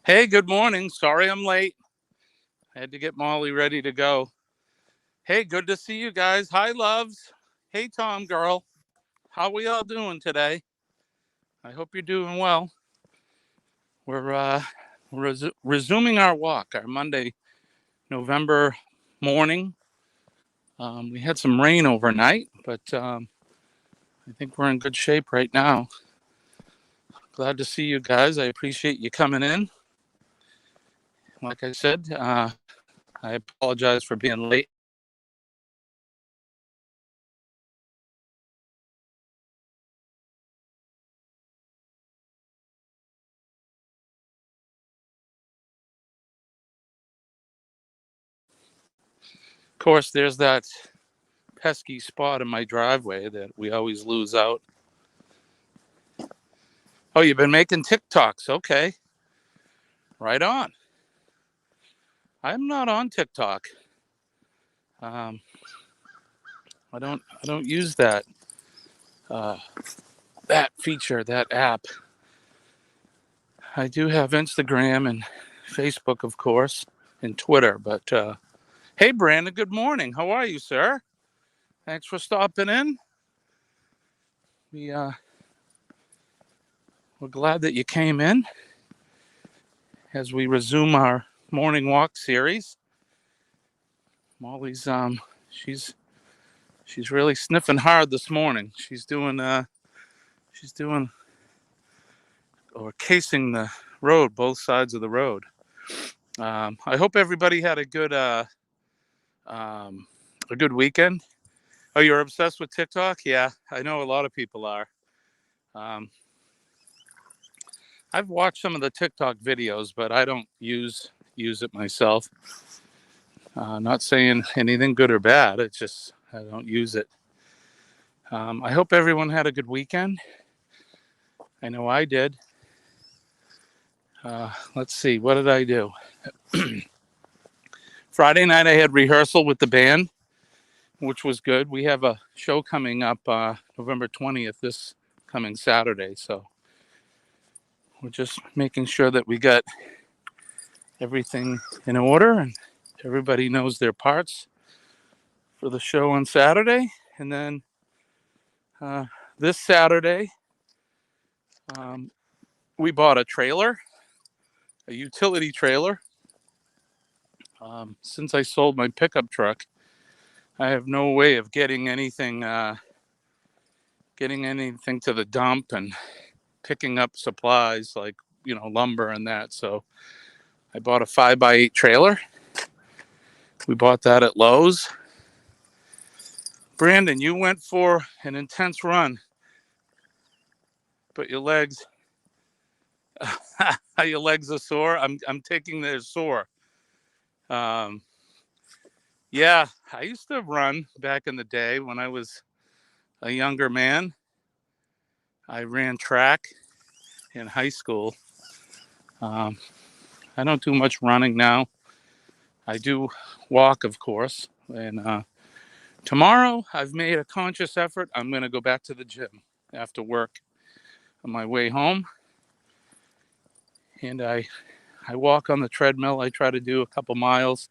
Hey, good morning. Sorry I'm late. I had to get Molly ready to go. Hey, good to see you guys. Hi, loves. Hey, Tom girl. How we all doing today? I hope you're doing well. We're resuming our walk, our Monday, November morning. We had some rain overnight, but I think we're in good shape right now. Glad to see you guys. I appreciate you coming in. Like I said, I apologize for being late. Of course, there's that pesky spot in my driveway that we always lose out. Oh, you've been making TikToks. Okay. Right on. I'm not on TikTok. Um, I don't use uh, that feature, that app. I do have Instagram and Facebook, of course, and Twitter. But hey, Brandon, good morning. How are you, sir? Thanks for stopping in. We we're glad that you came in as we resume our morning walk series. Molly's she's she's really sniffing hard this morning. She's doing or casing the road, both sides of the road. I hope everybody had um, a good weekend. Oh, you're obsessed with TikTok? Yeah, I know a lot of people are. Um, I've watched some of the TikTok videos, but I don't use it myself. Not saying anything good or bad. It's just I don't use it. I hope everyone had a good weekend. I know I did. Let's see, what did I do? Friday night I had rehearsal with the band, which was good. We have a show coming up November 20th, this coming Saturday. So we're just making sure that we got everything in order and everybody knows their parts for the show on Saturday. And then uh, this Saturday, um, we bought a trailer, a utility trailer. Since I sold my pickup truck, I have no way of getting anything to the dump and picking up supplies like lumber and that. So I bought a 5x8 trailer. We bought that at Lowe's. Brandon, you went for an intense run, but your legs your legs are sore. I'm taking they're sore. Um, yeah, I used to run back in the day when I was a younger man. I ran track in high school. Um, I don't do much running now. I do walk, of course. And tomorrow, I've made a conscious effort. I'm going to go back to the gym after work on my way home. And I walk on the treadmill. I try to do a couple miles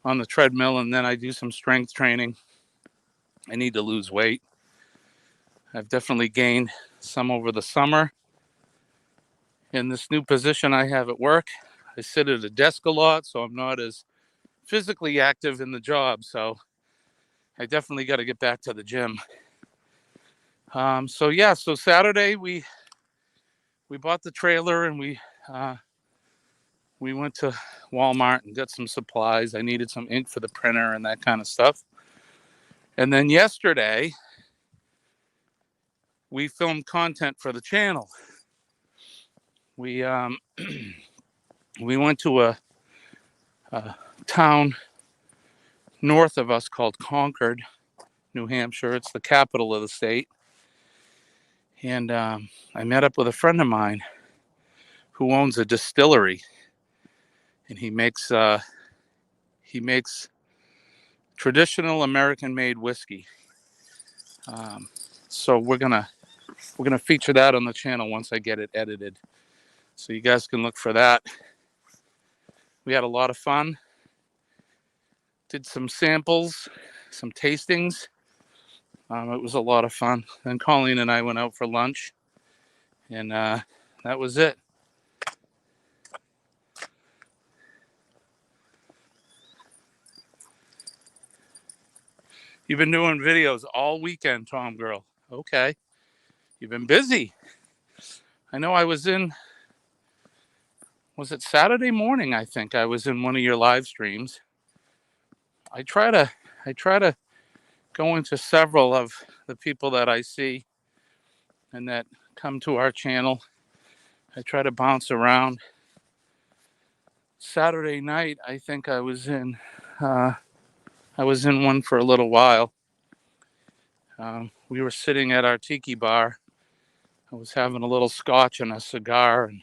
on the treadmill, and then I do some strength training. I need to lose weight. I've definitely gained some over the summer. In this new position I have at work, I sit at a desk a lot, so I'm not as physically active in the job. So I definitely got to get back to the gym. So Saturday we bought the trailer and we went to Walmart and got some supplies. I needed some ink for the printer and that kind of stuff. And then yesterday we filmed content for the channel. We we went to a town north of us called Concord, New Hampshire. It's the capital of the state. And I met up with a friend of mine who owns a distillery, and he makes traditional American-made whiskey. So we're gonna feature that on the channel once I get it edited. So you guys can look for that. We had a lot of fun. Did some samples, some tastings. It was a lot of fun. Then Colleen and I went out for lunch, and that was it. You've been doing videos all weekend, TomGirl. Okay. You've been busy. I know I was it Saturday morning? I think I was in one of your live streams. I try to go into several of the people that I see and that come to our channel. I try to bounce around. Saturday night, I think I was in one for a little while. We were sitting at our tiki bar. I was having a little scotch and a cigar, and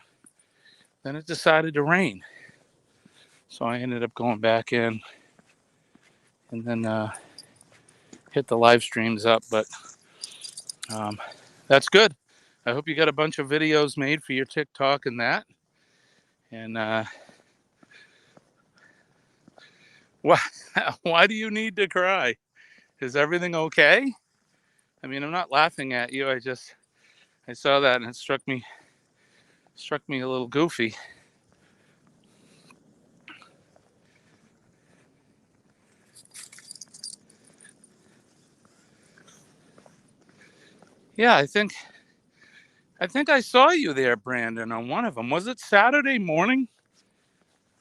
then it decided to rain. So I ended up going back in and then hit the live streams up. But that's good. I hope you got a bunch of videos made for your TikTok and that. And why do you need to cry? Is everything okay? I mean, I'm not laughing at you. I saw that and it struck me a little goofy. Yeah, I think I saw you there, Brandon, on one of them. Was it Saturday morning?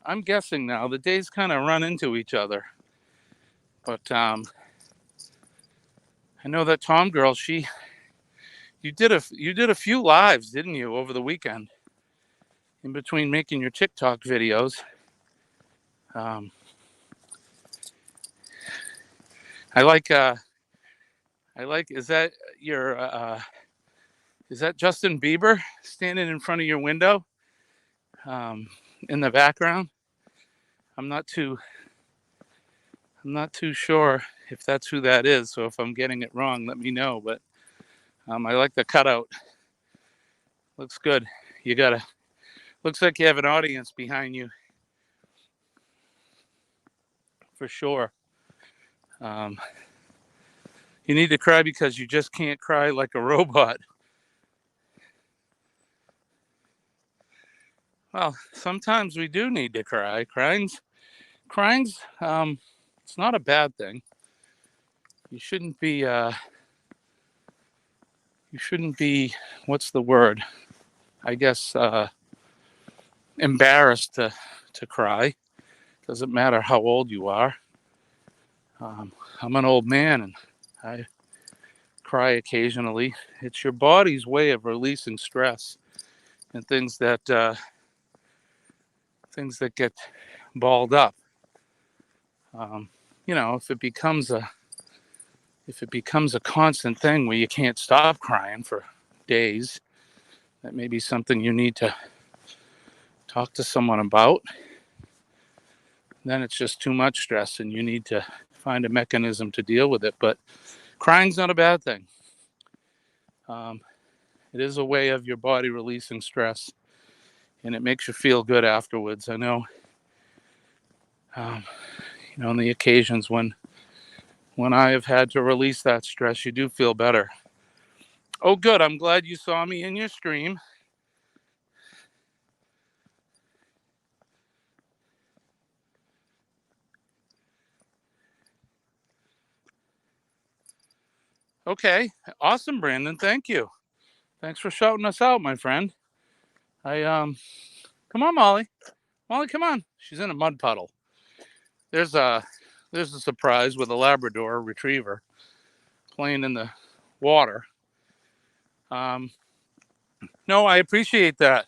I'm guessing now. The days kind of run into each other. But I know that TomGirl, you did a few lives, didn't you, over the weekend? In between making your TikTok videos. I like is that Justin Bieber standing in front of your window in the background? I'm not too sure if that's who that is. So if I'm getting it wrong, let me know. But I like the cutout. Looks good. Looks like you have an audience behind you. For sure. You need to cry because you just can't cry like a robot. Well, sometimes we do need to cry. Crying's it's not a bad thing. You shouldn't be what's the word? I guess embarrassed to cry. Doesn't matter how old you are. I'm an old man and I cry occasionally. It's your body's way of releasing stress and things that get balled up. If it becomes a constant thing where you can't stop crying for days, that may be something you need to talk to someone about. Then it's just too much stress and you need to find a mechanism to deal with it. But crying's not a bad thing. It is a way of your body releasing stress and it makes you feel good afterwards. I know, on the occasions when I have had to release that stress, you do feel better. Oh, good. I'm glad you saw me in your stream. Okay. Awesome, Brandon. Thank you. Thanks for shouting us out, my friend. Come on, Molly. Molly, come on. She's in a mud puddle. There's a surprise with a Labrador retriever playing in the water. No, I appreciate that.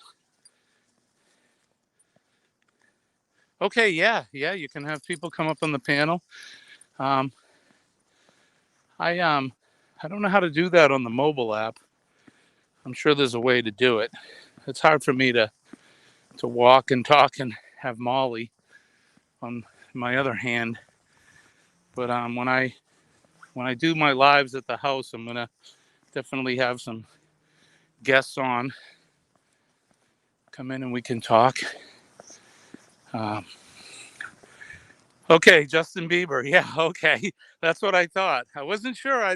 Okay, yeah, you can have people come up on the panel. I don't know how to do that on the mobile app. I'm sure there's a way to do it. It's hard for me to walk and talk and have Molly on my other hand. But when I do my lives at the house, I'm gonna definitely have some guests on come in and we can talk. Okay, Justin Bieber. Yeah, okay. That's what I thought. I wasn't sure. I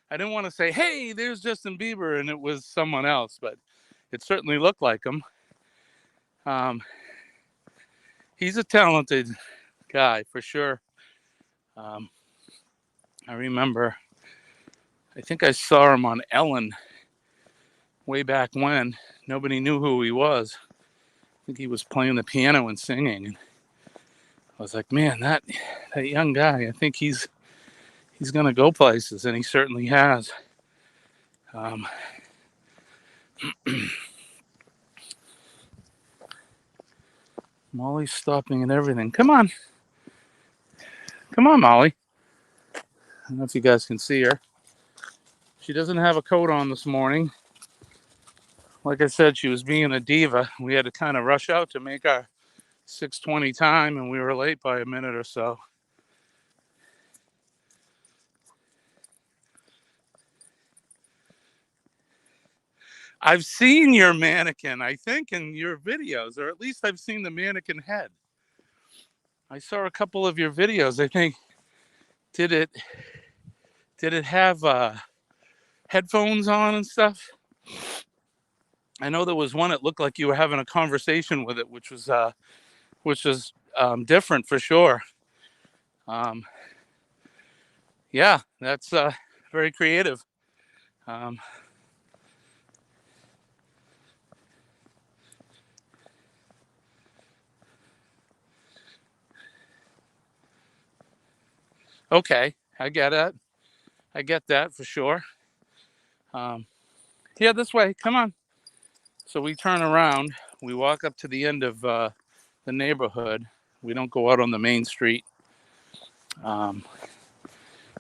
didn't want to say, hey, there's Justin Bieber, and it was someone else, but it certainly looked like him. He's a talented guy, for sure. I remember, I think I saw him on Ellen way back when. Nobody knew who he was. I think he was playing the piano and singing. And I was like, man, that young guy, I think he's going to go places, and he certainly has. Molly's stopping at everything. Come on, Molly. I don't know if you guys can see her. She doesn't have a coat on this morning. Like I said, she was being a diva. We had to kind of rush out to make our 6:20 time, and we were late by a minute or so. I've seen your mannequin, I think, in your videos, or at least I've seen the mannequin head. I saw a couple of your videos. I think, did it have headphones on and stuff? I know there was one that looked like you were having a conversation with it, which was different for sure. Yeah, that's very creative. Okay, I get it. I get that for sure. Yeah, this way. Come on. So we turn around. We walk up to the end of the neighborhood. We don't go out on the main street.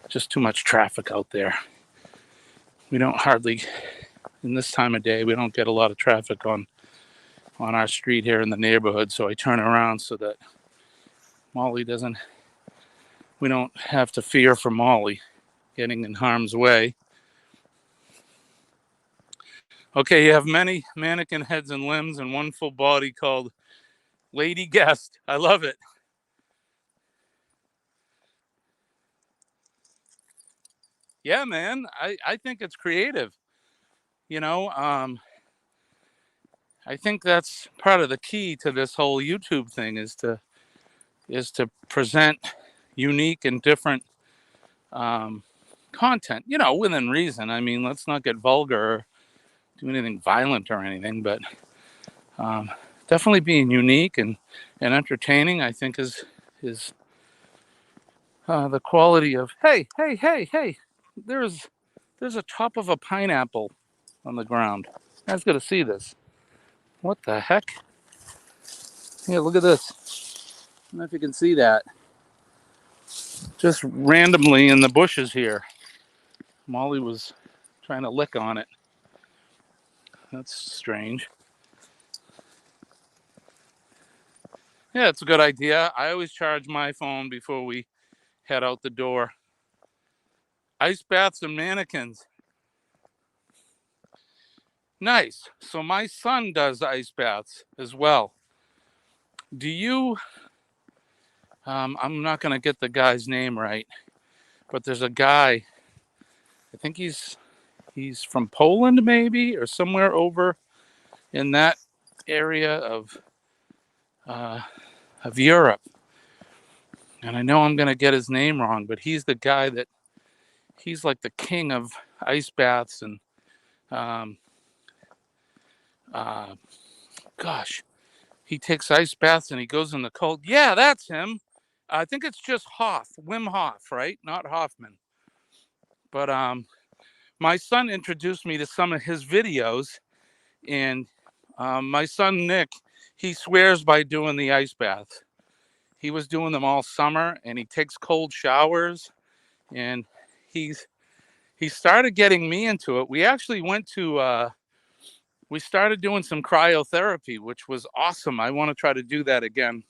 Just too much traffic out there. We don't hardly, in this time of day, we don't get a lot of traffic on our street here in the neighborhood. So I turn around so that Molly doesn't, we don't have to fear for Molly getting in harm's way. Okay, you have many mannequin heads and limbs and one full body called Lady Guest. I love it. Yeah, man, I think it's creative. You know, I think that's part of the key to this whole YouTube thing is to present unique and different content. You know, within reason. I mean, let's not get vulgar or do anything violent or anything, but definitely being unique and entertaining, I think, is the quality of hey. There's a top of a pineapple on the ground. I was gonna see this. What the heck? Here, look at this. I don't know if you can see that. Just randomly in the bushes here. Molly was trying to lick on it. That's strange. Yeah, it's a good idea. I always charge my phone before we head out the door. Ice baths and mannequins. Nice. So my son does ice baths as well. Do you, I'm not going to get the guy's name right, but there's a guy, I think he's from Poland maybe, or somewhere over in that area of Europe. And I know I'm going to get his name wrong, but he's the guy that, he's like the king of ice baths and, gosh, he takes ice baths and he goes in the cold. Yeah, that's him. I think it's just Wim Hof, right? Not Hoffman. But my son introduced me to some of his videos, and my son Nick, he swears by doing the ice baths. He was doing them all summer, and he takes cold showers, and he started getting me into it. We actually went to we started doing some cryotherapy, which was awesome. I want to try to do that again.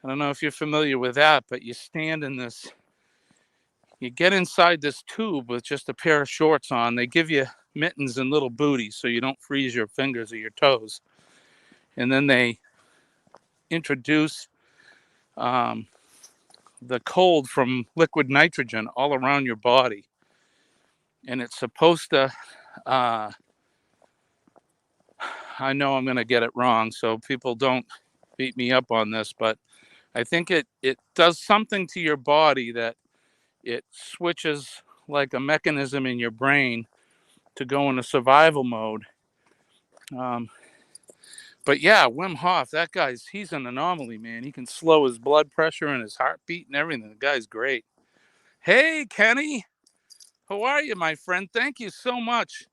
I don't know if you're familiar with that, but you stand in this, you get inside this tube with just a pair of shorts on. They give you mittens and little booties so you don't freeze your fingers or your toes. and then they introduce the cold from liquid nitrogen all around your body. And it's supposed to, I know I'm going to get it wrong, so people don't beat me up on this, but I think it does something to your body that it switches like a mechanism in your brain to go into survival mode. But yeah, Wim Hof, that he's an anomaly, man. He can slow his blood pressure and his heartbeat and everything. The guy's great. Hey, Kenny, how are you, my friend? Thank you so much.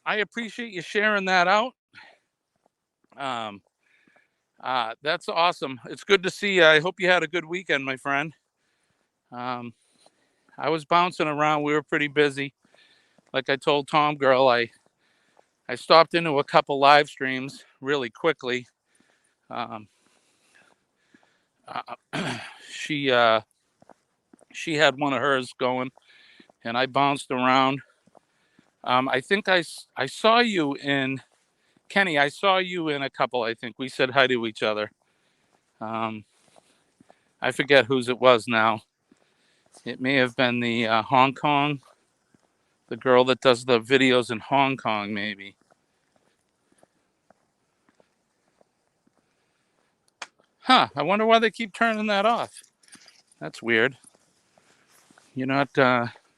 I appreciate you sharing that out. That's awesome. It's good to see you. I hope you had a good weekend, my friend. I was bouncing around. We were pretty busy. Like I told TomGirl, I stopped into a couple live streams really quickly. She had one of hers going, and I bounced around. I think I saw you in, Kenny, I saw you in a couple, I think. We said hi to each other. I forget whose it was now. It may have been the Hong Kong, the girl that does the videos in Hong Kong, maybe. Huh, I wonder why they keep turning that off. That's weird. You're not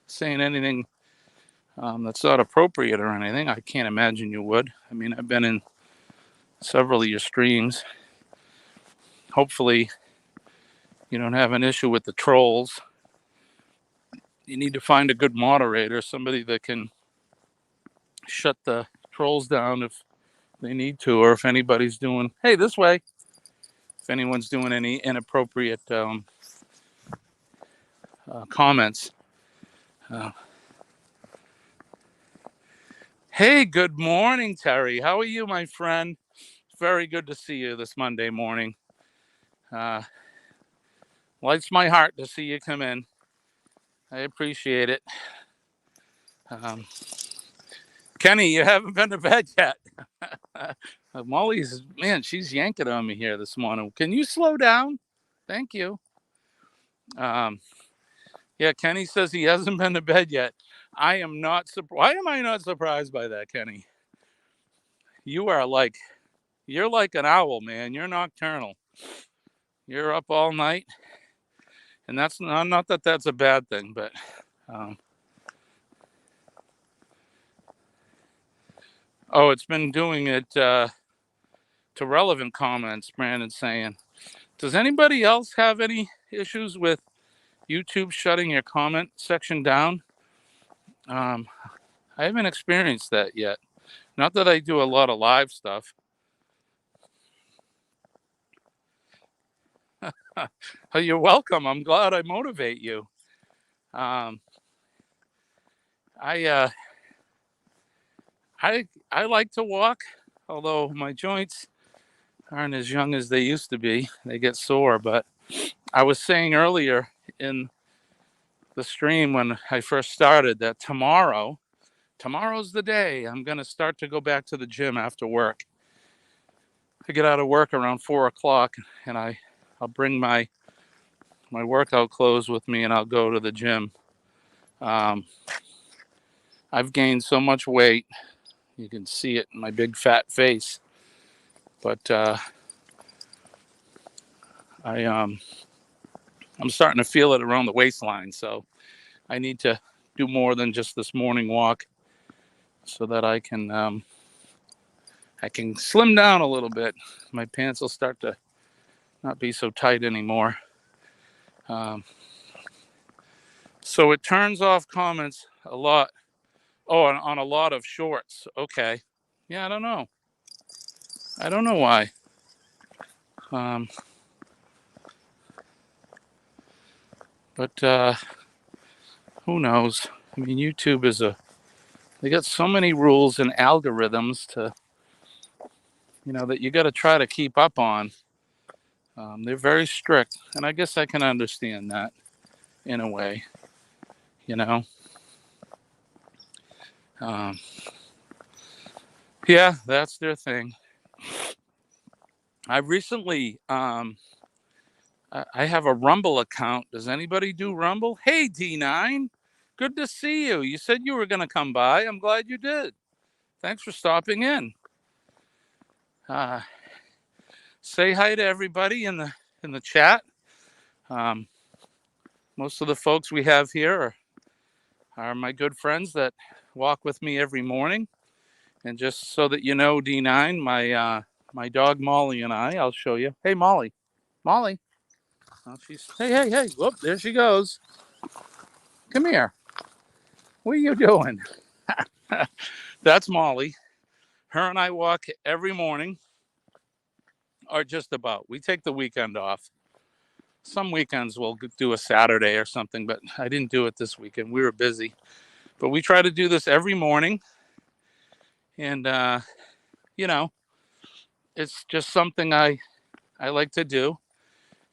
saying anything that's not appropriate or anything. I can't imagine you would. I mean, I've been in several of your streams. Hopefully, you don't have an issue with the trolls. You need to find a good moderator, somebody that can shut the trolls down if they need to, or if anybody's doing, hey, this way, if anyone's doing any inappropriate comments. Hey, good morning, Terry. How are you, my friend? Very good to see you this Monday morning. Lights my heart to see you come in. I appreciate it. Kenny, you haven't been to bed yet. Molly's, man, she's yanking on me here this morning. Can you slow down? Thank you. Yeah, Kenny says he hasn't been to bed yet. I am not surprised. Why am I not surprised by that, Kenny? You're like an owl, man. You're nocturnal. You're up all night. And that's not that that's a bad thing, but it's been doing it to relevant comments, Brandon's saying. Does anybody else have any issues with YouTube shutting your comment section down? I haven't experienced that yet. Not that I do a lot of live stuff. You're welcome. I'm glad I motivate you. I like to walk, although my joints aren't as young as they used to be. They get sore. But I was saying earlier in the stream when I first started that tomorrow's the day I'm going to start to go back to the gym after work. I get out of work around 4:00, and I'll bring my workout clothes with me, and I'll go to the gym. I've gained so much weight. You can see it in my big fat face. But I'm starting to feel it around the waistline. So I need to do more than just this morning walk so that I can slim down a little bit. My pants will start to not be so tight anymore. So it turns off comments a lot. Oh, on a lot of shorts. Okay. Yeah, I don't know why. But who knows? I mean, YouTube they got so many rules and algorithms to, that you got to try to keep up on. They're very strict, and I guess I can understand that in a way, Yeah, that's their thing. I recently, I have a Rumble account. Does anybody do Rumble? Hey, D9, good to see you. You said you were going to come by. I'm glad you did. Thanks for stopping in. Uh, say hi to everybody in the chat. Um, most of the folks we have here are my good friends that walk with me every morning. And just so that you know, D9, my dog Molly and I'll show you. Hey, Molly. Molly. Oh, hey. Whoop, there she goes. Come here. What are you doing? That's Molly. Her and I walk every morning, or just about. We take the weekend off. Some weekends we'll do a Saturday or something, but I didn't do it this weekend. We were busy. But we try to do this every morning. And, you know, it's just something I like to do.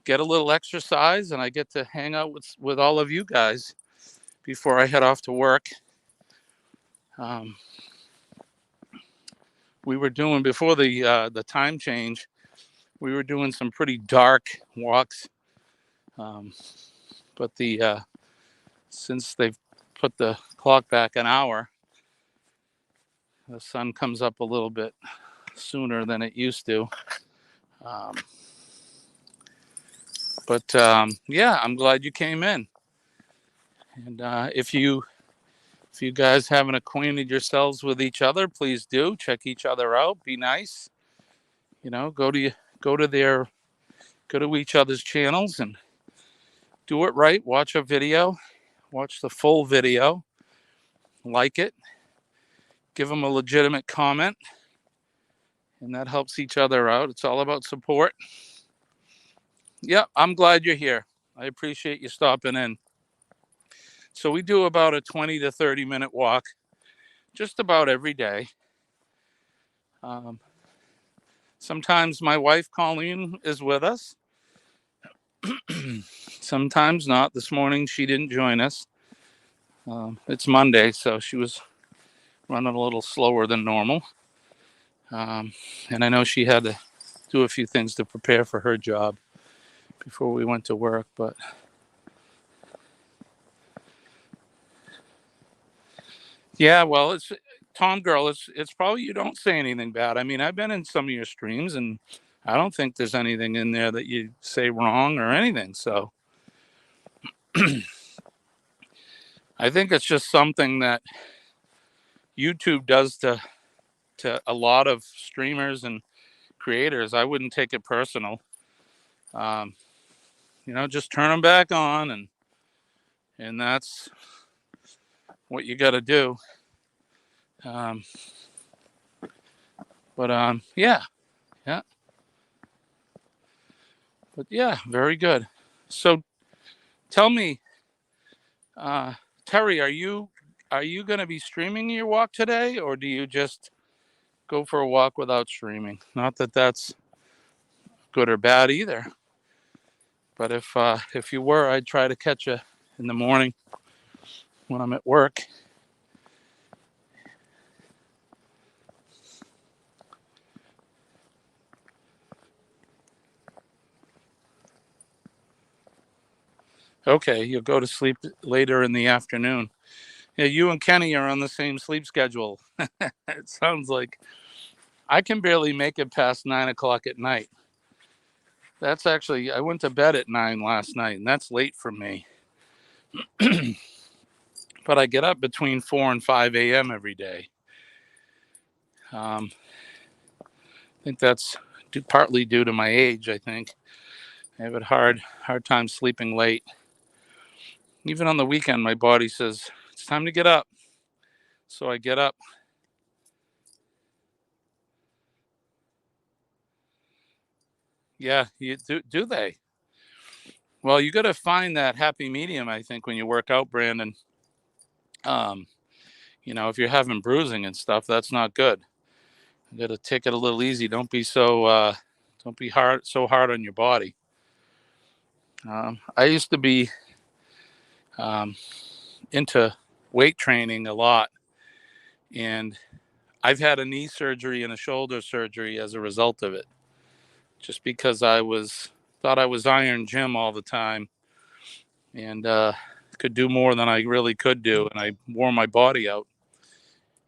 Get a little exercise, and I get to hang out with all of you guys before I head off to work. We were doing, before the time change, we were doing some pretty dark walks. But since they've put the clock back an hour, the sun comes up a little bit sooner than it used to. Yeah, I'm glad you came in. And if you guys haven't acquainted yourselves with each other, please do check each other out. Be nice. You know, go to each other's channels and do it right. Watch a video, watch the full video, like it, give them a legitimate comment, and that helps each other out. It's all about support. Yeah, I'm glad you're here. I appreciate you stopping in. So we do about a 20 to 30 minute walk just about every day. Sometimes my wife Colleen is with us. Sometimes not. This morning she didn't join us. It's Monday, so she was running a little slower than normal. And I know she had to do a few things to prepare for her job before we went to work. But yeah, well, it's TomGirl. It's probably you don't say anything bad. I mean, I've been in some of your streams, and I don't think there's anything in there that you say wrong or anything. So I think it's just something that YouTube does to a lot of streamers and creators. I wouldn't take it personal. Just turn them back on, and that's what you got to do. Yeah. But yeah, very good. So tell me, Terry, are you going to be streaming your walk today, or do you just go for a walk without streaming? Not that that's good or bad either. But if you were, I'd try to catch you in the morning when I'm at work. Okay, you'll go to sleep later in the afternoon. Yeah, you and Kenny are on the same sleep schedule. It sounds like I can barely make it past 9 o'clock at night. That's actually, I went to bed at 9 last night, and that's late for me. But I get up between 4 and 5 a.m. every day. I think that's partly due to my age, I think. I have a hard time sleeping late. Even on the weekend, my body says, it's time to get up. So I get up. Yeah, do they? Well, you got to find that happy medium, I think, when you work out, Brandon. If you're having bruising and stuff, that's not good. You got to take it a little easy. Don't be so hard on your body. I used to be into weight training a lot, and I've had a knee surgery and a shoulder surgery as a result of it. just because thought I was Iron Jim all the time, and could do more than I really could do, and I wore my body out.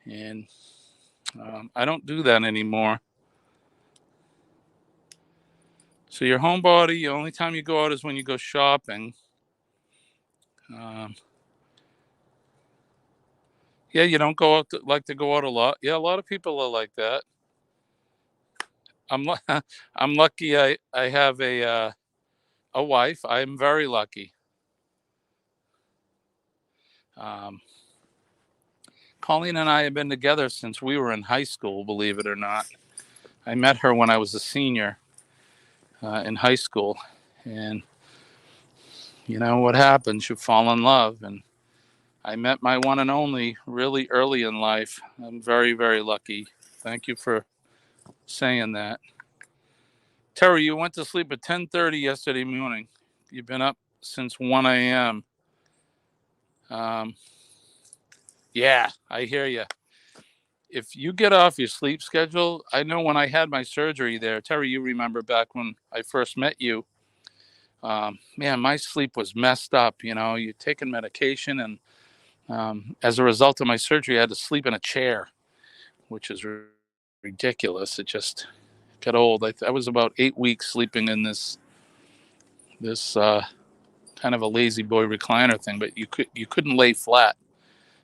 And I don't do that anymore. So your homebody, the only time you go out is when you go shopping. Um, yeah, you don't go out like to go out a lot. Yeah, a lot of people are like that. I'm I'm lucky. I have a wife. I'm very lucky. Um, Colleen and I have been together since we were in high school. Believe it or not, I met her when I was a senior in high school, and you know what happens? You fall in love, and I met my one and only really early in life. I'm very, very lucky. Thank you for saying that. Terry, you went to sleep at 10:30 yesterday morning. You've been up since 1 a.m. Um, yeah, I hear you. If you get off your sleep schedule, I know when I had my surgery there, Terry, you remember back when I first met you, man, my sleep was messed up. You know, you're taking medication, and as a result of my surgery, I had to sleep in a chair, which is ridiculous. It just got old. I was about 8 weeks sleeping in this kind of a lazy boy recliner thing, but you couldn't lay flat.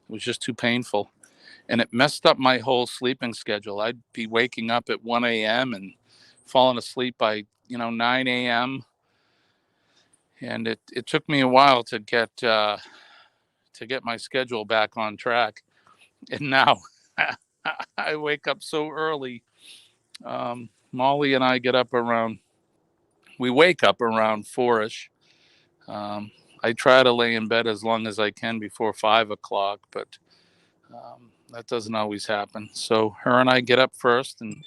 It was just too painful, and it messed up my whole sleeping schedule. I'd be waking up at 1 a.m. and falling asleep by 9 a.m. And it took me a while to get my schedule back on track. And now I wake up so early. Molly and I get up around. We wake up around 4ish. I try to lay in bed as long as I can before 5 o'clock, but that doesn't always happen. So her and I get up first, and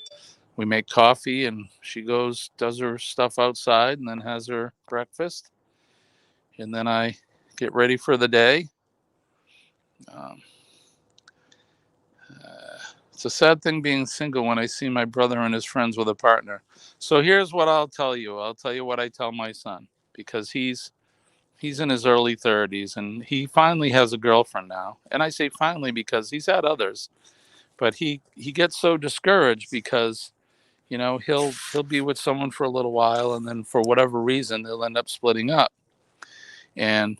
we make coffee, and she goes, does her stuff outside, and then has her breakfast. And then I get ready for the day. Um, it's a sad thing being single when I see my brother and his friends with a partner. So here's what I'll tell you. I'll tell you what I tell my son, because he's in his early 30s, and he finally has a girlfriend now. And I say finally because he's had others, but he gets so discouraged because he'll be with someone for a little while, and then for whatever reason they'll end up splitting up. And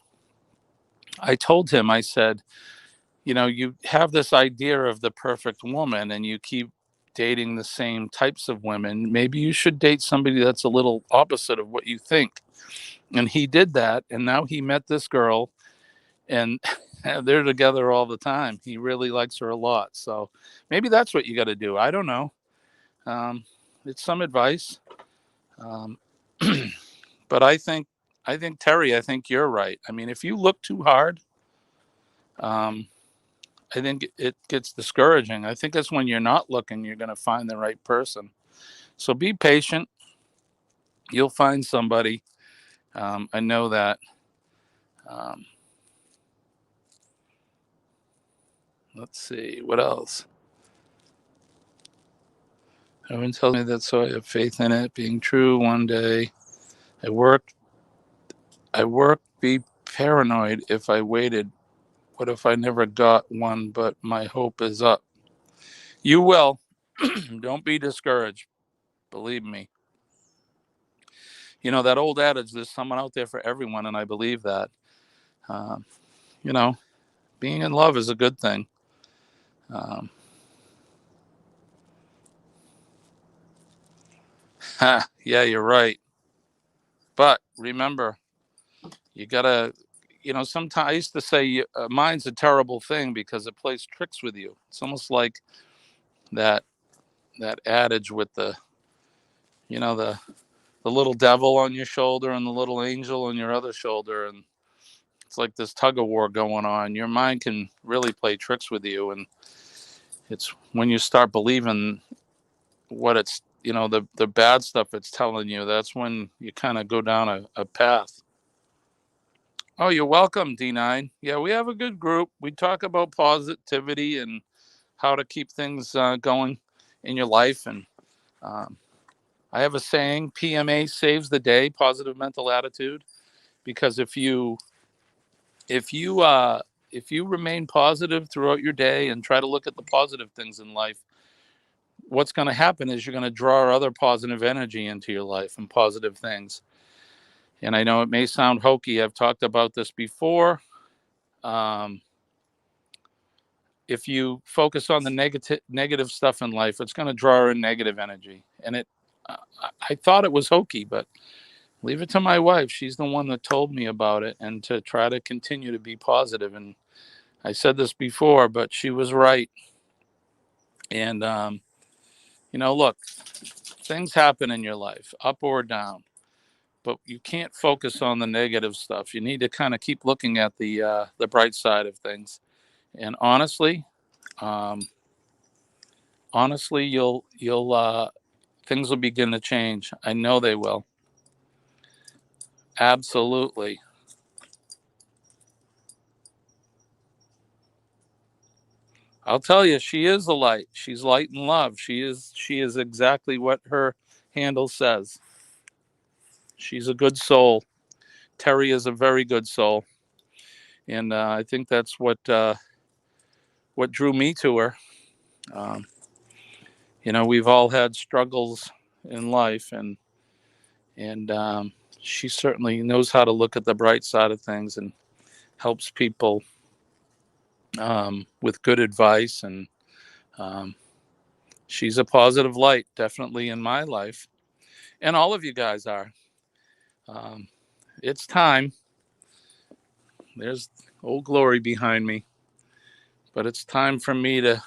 I told him, I said, you have this idea of the perfect woman, and you keep dating the same types of women. Maybe you should date somebody that's a little opposite of what you think. And he did that, and now he met this girl, and they're together all the time. He really likes her a lot. So maybe that's what you got to do. I don't know. It's some advice. Um, but I think Terry, I think you're right. I mean, if you look too hard, um, I think it gets discouraging. I think it's when you're not looking, you're going to find the right person. So be patient. You'll find somebody. I know that. Um, let's see, what else? Everyone tells me that, so I have faith in it being true one day. I work, be paranoid if I waited. What if I never got one, but my hope is up? You will. Don't be discouraged. Believe me. That old adage, there's someone out there for everyone, and I believe that. Um, you know, being in love is a good thing. Um, yeah, you're right. But remember, you gotta, sometimes I used to say mind's a terrible thing because it plays tricks with you. It's almost like that adage with the little devil on your shoulder and the little angel on your other shoulder, and it's like this tug of war going on. Your mind can really play tricks with you, and it's when you start believing what it's the bad stuff it's telling you, that's when you kind of go down a path. Oh, you're welcome, D9. Yeah, we have a good group. We talk about positivity and how to keep things going in your life, and um, I have a saying, PMA saves the day, positive mental attitude, because if you if you remain positive throughout your day and try to look at the positive things in life, what's going to happen is you're going to draw other positive energy into your life and positive things. And I know it may sound hokey. I've talked about this before. Um, if you focus on the negative stuff in life, it's going to draw in negative energy. And I thought it was hokey, but leave it to my wife. She's the one that told me about it, and to try to continue to be positive. And I said this before, but she was right. And look, things happen in your life, up or down, but you can't focus on the negative stuff. You need to kind of keep looking at the bright side of things. And um, honestly, you'll things will begin to change. I know they will. Absolutely. I'll tell you, she is a light. She's light and love. She is exactly what her handle says. She's a good soul. Terry is a very good soul, and I think that's what drew me to her. Um, we've all had struggles in life, and she certainly knows how to look at the bright side of things and helps people with good advice. And um, she's a positive light, definitely in my life, and all of you guys are. Um, it's time. There's Old Glory behind me, but it's time for me to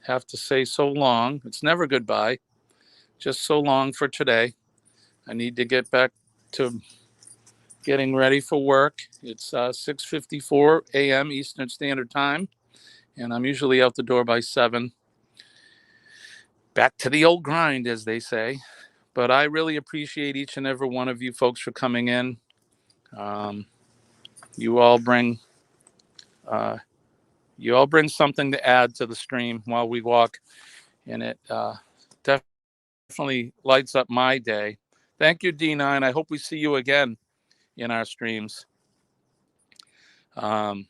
have to say so long. It's never goodbye, just so long for today. I need to get back to getting ready for work. It's 6:54 a.m. Eastern Standard Time, and I'm usually out the door by 7. Back to the old grind, as they say. But I really appreciate each and every one of you folks for coming in. Um, you all bring uh, you all bring something to add to the stream while we walk, and it definitely lights up my day. Thank you, D9. I hope we see you again in our streams. Um,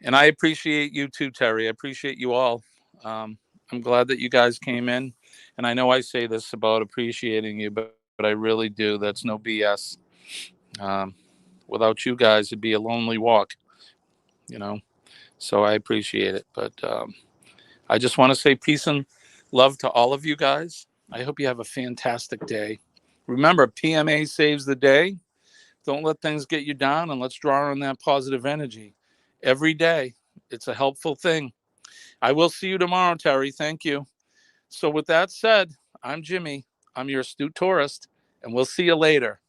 and I appreciate you too, Terry. I appreciate you all. Um, I'm glad that you guys came in. And I know I say this about appreciating you, but I really do. That's no BS. Um, Without you guys, it'd be a lonely walk, you know. So I appreciate it. But I just want to say peace and love to all of you guys. I hope you have a fantastic day. Remember, PMA saves the day. Don't let things get you down, and let's draw on that positive energy every day. It's a helpful thing. I will see you tomorrow, Terry. Thank you. So, with that said, I'm Jimmy. I'm your astute tourist, and we'll see you later.